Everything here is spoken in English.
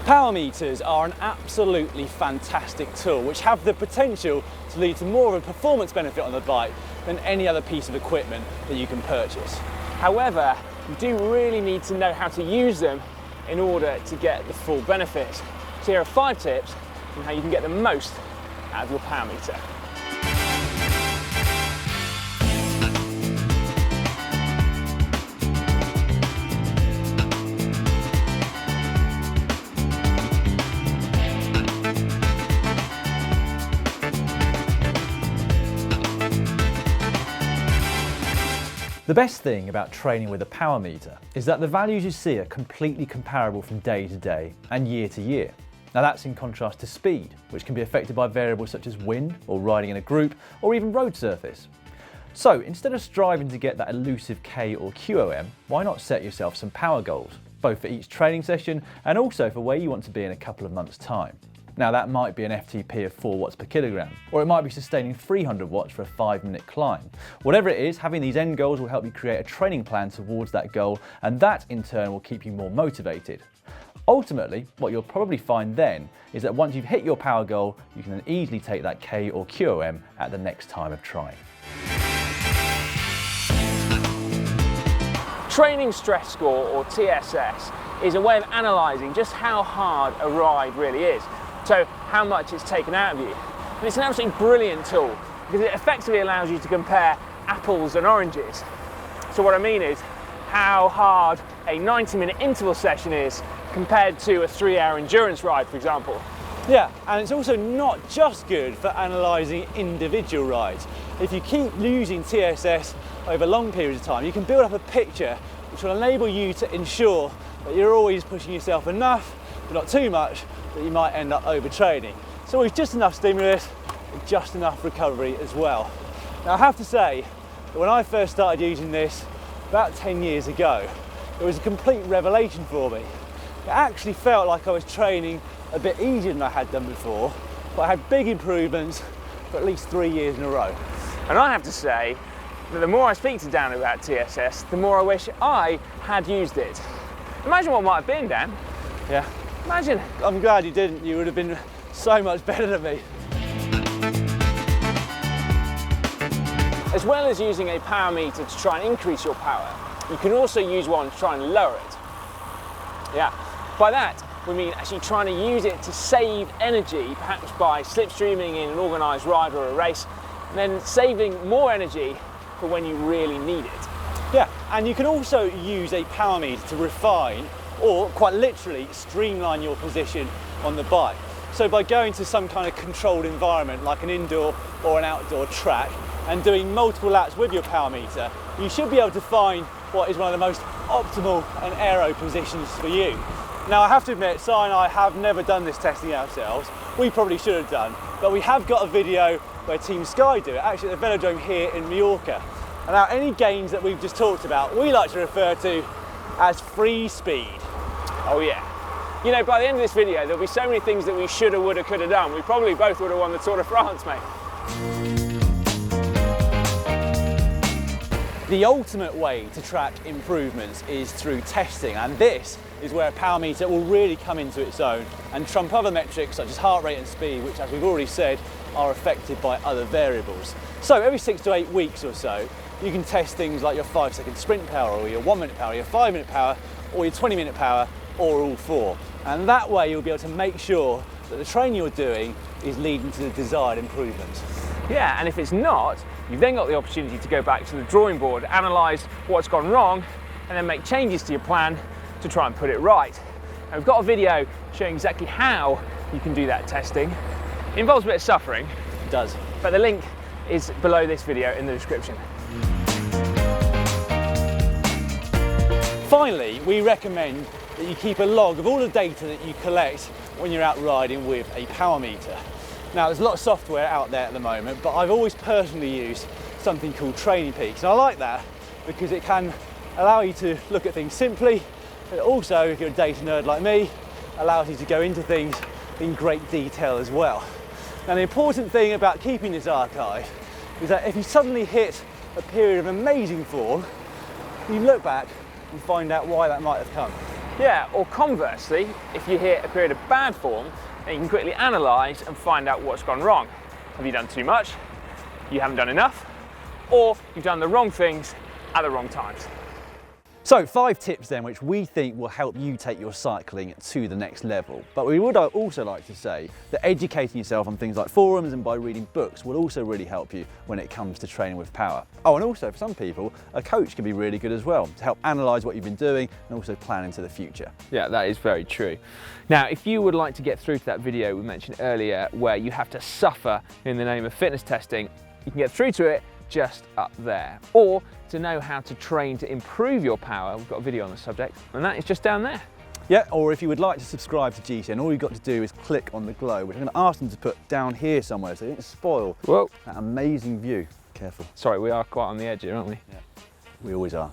Powermeters are an absolutely fantastic tool which have the potential to lead to more of a performance benefit on the bike than any other piece of equipment that you can purchase. However, you do really need to know how to use them in order to get the full benefit. So here are 5 tips on how you can get the most out of your Powermeter. The best thing about training with a Powermeter is that the values you see are completely comparable from day to day and year to year. Now that's in contrast to speed, which can be affected by variables such as wind or riding in a group or even road surface. So instead of striving to get that elusive K or QOM, why not set yourself some power goals, both for each training session and also for where you want to be in a couple of months' time. Now that might be an FTP of 4 watts per kilogram, or it might be sustaining 300 watts for a 5-minute climb. Whatever it is, having these end goals will help you create a training plan towards that goal, and that in turn will keep you more motivated. Ultimately, what you'll probably find then is that once you've hit your power goal, you can then easily take that K or QOM at the next time of trying. Training stress score, or TSS, is a way of analysing just how hard a ride really is. So how much it's taken out of you. And it's an absolutely brilliant tool because it effectively allows you to compare apples and oranges. So what I mean is how hard a 90-minute interval session is compared to a 3-hour endurance ride, for example. Yeah, and it's also not just good for analysing individual rides. If you keep losing TSS over long periods of time, you can build up a picture which will enable you to ensure that you're always pushing yourself enough, but not too much, that you might end up overtraining. So it's just enough stimulus, and just enough recovery as well. Now I have to say that when I first started using this about 10 years ago, it was a complete revelation for me. It actually felt like I was training a bit easier than I had done before, but I had big improvements for at least 3 years in a row. And I have to say that the more I speak to Dan about TSS, the more I wish I had used it. Imagine what might have been, Dan. Yeah. Imagine. I'm glad you didn't. You would have been so much better than me. As well as using a Powermeter to try and increase your power, you can also use one to try and lower it. Yeah. By that, we mean actually trying to use it to save energy, perhaps by slipstreaming in an organised ride or a race, and then saving more energy for when you really need it. Yeah, and you can also use a Powermeter to refine or quite literally streamline your position on the bike. So by going to some kind of controlled environment like an indoor or an outdoor track and doing multiple laps with your Powermeter, you should be able to find what is one of the most optimal and aero positions for you. Now I have to admit, Si and I have never done this testing ourselves. We probably should have done, but we have got a video where Team Sky do it, actually at the velodrome here in Mallorca. And now any gains that we've just talked about, we like to refer to as free speed. Oh yeah. You know, by the end of this video, there'll be so many things that we shoulda, woulda, coulda done. We probably both would have won the Tour de France, mate. The ultimate way to track improvements is through testing, and this is where a Powermeter will really come into its own and trump other metrics such as heart rate and speed, which, as we've already said, are affected by other variables. So every 6 to 8 weeks or so, you can test things like your 5-second sprint power, or your 1-minute power, your 5-minute power, or your 20-minute power, or all 4. And that way you'll be able to make sure that the training you're doing is leading to the desired improvements. Yeah, and if it's not, you've then got the opportunity to go back to the drawing board, analyse what's gone wrong, and then make changes to your plan to try and put it right. And we've got a video showing exactly how you can do that testing. It involves a bit of suffering. It does. But the link is below this video in the description. Finally, we recommend that you keep a log of all the data that you collect when you're out riding with a Powermeter. Now, there's a lot of software out there at the moment, but I've always personally used something called Training Peaks, and I like that because it can allow you to look at things simply, but also, if you're a data nerd like me, allows you to go into things in great detail as well. Now, the important thing about keeping this archive is that if you suddenly hit a period of amazing form, you look back and find out why that might have come. Yeah, or conversely, if you hit a period of bad form, then you can quickly analyse and find out what's gone wrong. Have you done too much? You haven't done enough? Or you've done the wrong things at the wrong times? So 5 tips then which we think will help you take your cycling to the next level. But we would also like to say that educating yourself on things like forums and by reading books will also really help you when it comes to training with power. Oh, and also for some people, a coach can be really good as well to help analyse what you've been doing and also plan into the future. Yeah, that is very true. Now, if you would like to get through to that video we mentioned earlier where you have to suffer in the name of fitness testing, you can get through to it just up there. Or to know how to train to improve your power, we've got a video on the subject, and that is just down there. Yeah, or if you would like to subscribe to GCN, all you've got to do is click on the globe, which I'm going to ask them to put down here somewhere so you don't spoil that amazing view. Careful. Sorry, we are quite on the edge here, aren't we? Yeah, we always are.